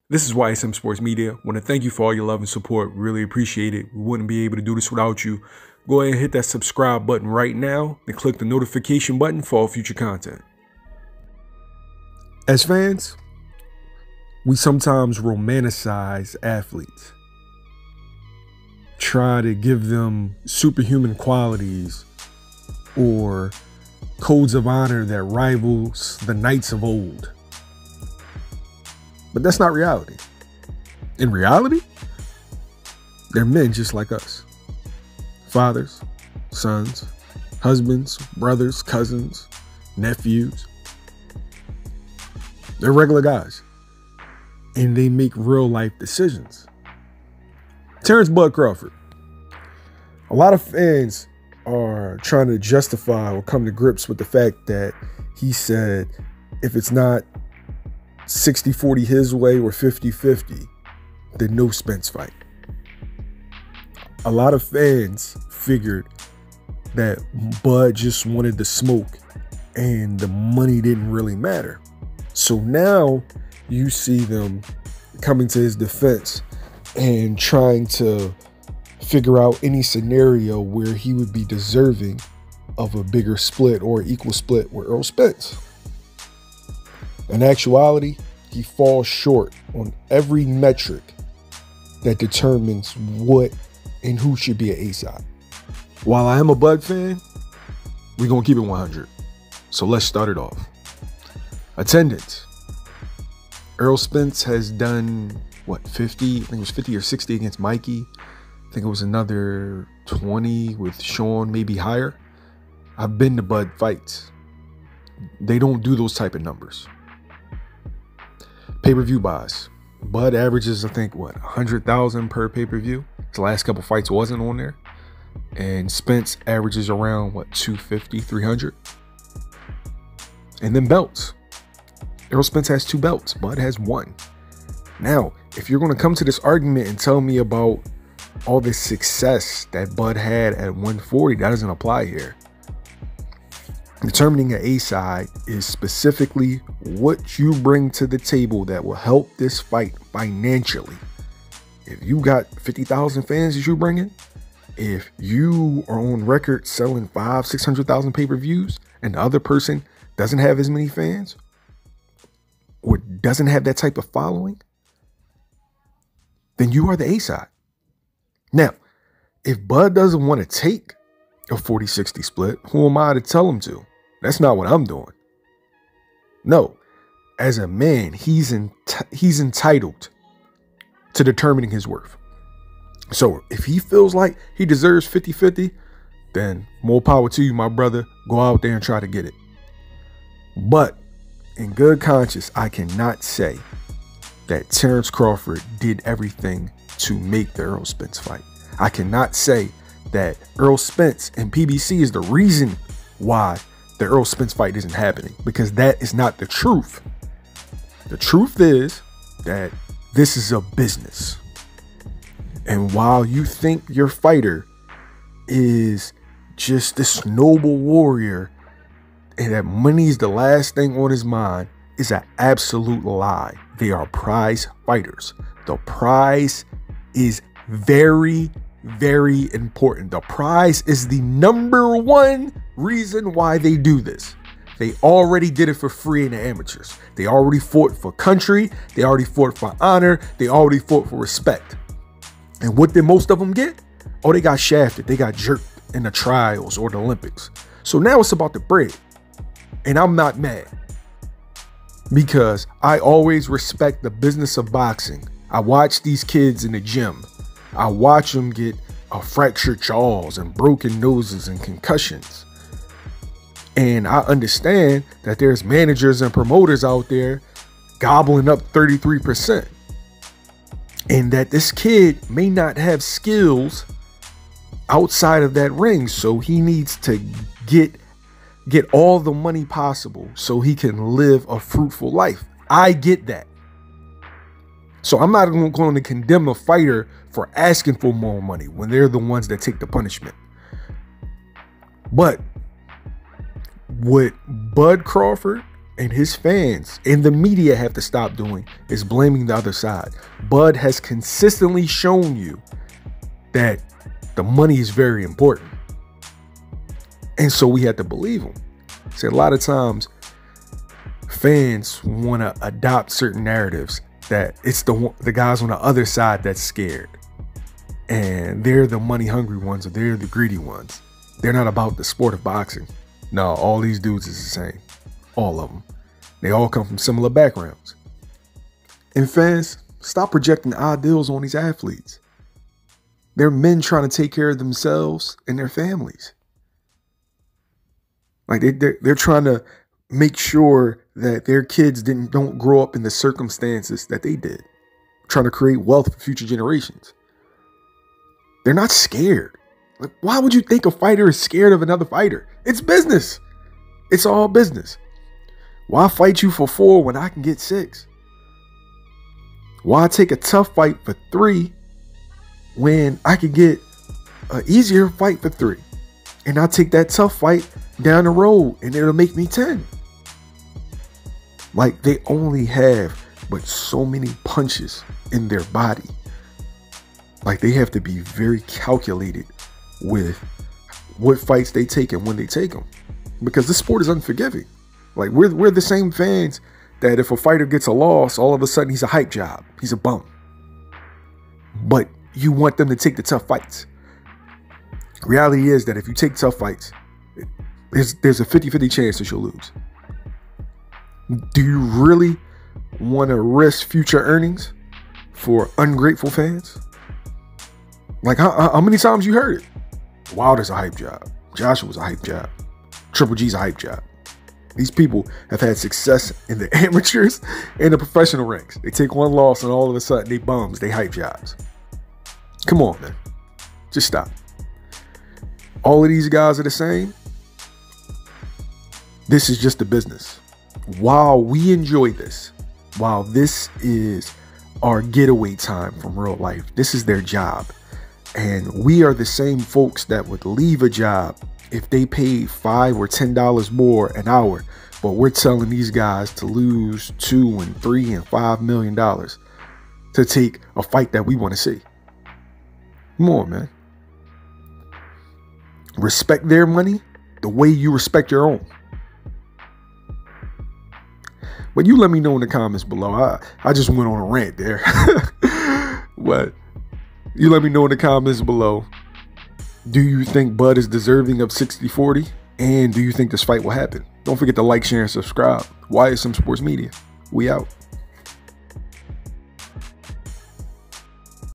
This is YSM Sports Media. Want to thank you for all your love and support. Really appreciate it. We wouldn't be able to do this without you. Go ahead and hit that subscribe button right now and click the notification button for all future content. As fans, we sometimes romanticize athletes. Try to give them superhuman qualities or codes of honor that rivals the knights of old. But that's not reality. In reality, they're men just like us. Fathers, sons, husbands, brothers, cousins, nephews. They're regular guys. And they make real life decisions. Terence Crawford. A lot of fans are trying to justify or come to grips with the fact that he said if it's not 60-40 his way or 50-50, then no Spence fight. A lot of fans figured that Bud just wanted the smoke and the money didn't really matter. So now you see them coming to his defense and trying to figure out any scenario where he would be deserving of a bigger split or equal split with Errol Spence. In actuality, he falls short on every metric that determines what and who should be an A-side. While I am a Bud fan, we're going to keep it 100. So let's start it off. Attendance. Errol Spence has done, what, 50? I think it was 50 or 60 against Mikey. I think it was another 20 with Sean, maybe higher. I've been to Bud fights. They don't do those type of numbers. Pay-per-view buys. Bud averages, I think, what, 100,000 per pay-per-view. His last couple fights wasn't on there. And Spence averages around, what, 250, 300. And then belts. Errol Spence has 2 belts. Bud has 1. Now, if you're going to come to this argument and tell me about all this success that Bud had at 140, that doesn't apply here. Determining an A-side is specifically what you bring to the table that will help this fight financially. If you got 50,000 fans that you bring in, if you are on record selling 500,000-600,000 pay-per-views and the other person doesn't have as many fans or doesn't have that type of following, then you are the A-side. Now, if Bud doesn't want to take a 40-60 split, who am I to tell him to? That's not what I'm doing. No, as a man, he's entitled to determining his worth. So if he feels like he deserves 50-50, then more power to you, my brother. Go out there and try to get it. But in good conscience, I cannot say that Terence Crawford did everything to make the Errol Spence fight. I cannot say that Errol Spence and PBC is the reason why the Errol Spence fight isn't happening, because that is not the truth. The truth is that this is a business. And while you think your fighter is just this noble warrior and that money is the last thing on his mind, is an absolute lie. They are prize fighters. The prize is very, very important. The prize is the #1 reason why they do this. They already did it for free in the amateurs. They already fought for country. They already fought for honor. They already fought for respect. And what did most of them get? Oh, they got shafted. They got jerked in the trials or the Olympics. So now it's about the bread. And I'm not mad, because I always respect the business of boxing. I watch these kids in the gym. I watch them get fractured jaws and broken noses and concussions. And I understand that there's managers and promoters out there gobbling up 33%. And that this kid may not have skills outside of that ring. So he needs to get all the money possible so he can live a fruitful life. I get that. So I'm not going to condemn a fighter for asking for more money when they're the ones that take the punishment. But what Bud Crawford and his fans and the media have to stop doing is blaming the other side. Bud has consistently shown you that the money is very important. And so we had to believe him. See, a lot of times fans want to adopt certain narratives that it's the guys on the other side that's scared. And they're the money hungry ones, or they're the greedy ones. They're not about the sport of boxing. No, all these dudes is the same. All of them. They all come from similar backgrounds. And fans, stop projecting ideals on these athletes. They're men trying to take care of themselves and their families. Like they're trying to make sure that their kids don't grow up in the circumstances that they did. Trying to create wealth for future generations. They're not scared. Like, why would you think a fighter is scared of another fighter? It's business. It's all business. Why fight you for 4 when I can get 6? Why take a tough fight for 3 when I could get an easier fight for 3? And I'll take that tough fight down the road and it'll make me 10. Like, they only have but so many punches in their body. Like, they have to be very calculated with what fights they take and when they take them, because this sport is unforgiving. Like, we're the same fans that if a fighter gets a loss, all of a sudden he's a hype job. He's a bum. But you want them to take the tough fights. Reality is that if you take tough fights, there's a 50-50 chance that you'll lose. Do you really want to risk future earnings for ungrateful fans? Like, how many times you heard it? Wilder's a hype job. Joshua's a hype job. Triple G's a hype job. These people have had success in the amateurs and the professional ranks. They take one loss and all of a sudden they bums. They hype jobs. Come on, man. Just stop. All of these guys are the same. This is just a business. While we enjoy this, while this is our getaway time from real life, this is their job. And we are the same folks that would leave a job if they paid $5 or $10 more an hour. But we're telling these guys to lose $2 and $3 and $5 million to take a fight that we want to see. Come on, man. Respect their money the way you respect your own. But you let me know in the comments below. I just went on a rant there. But you let me know in the comments below. Do you think Bud is deserving of 60-40? And do you think this fight will happen? Don't forget to like, share, and subscribe. YSM Sports Media. We out.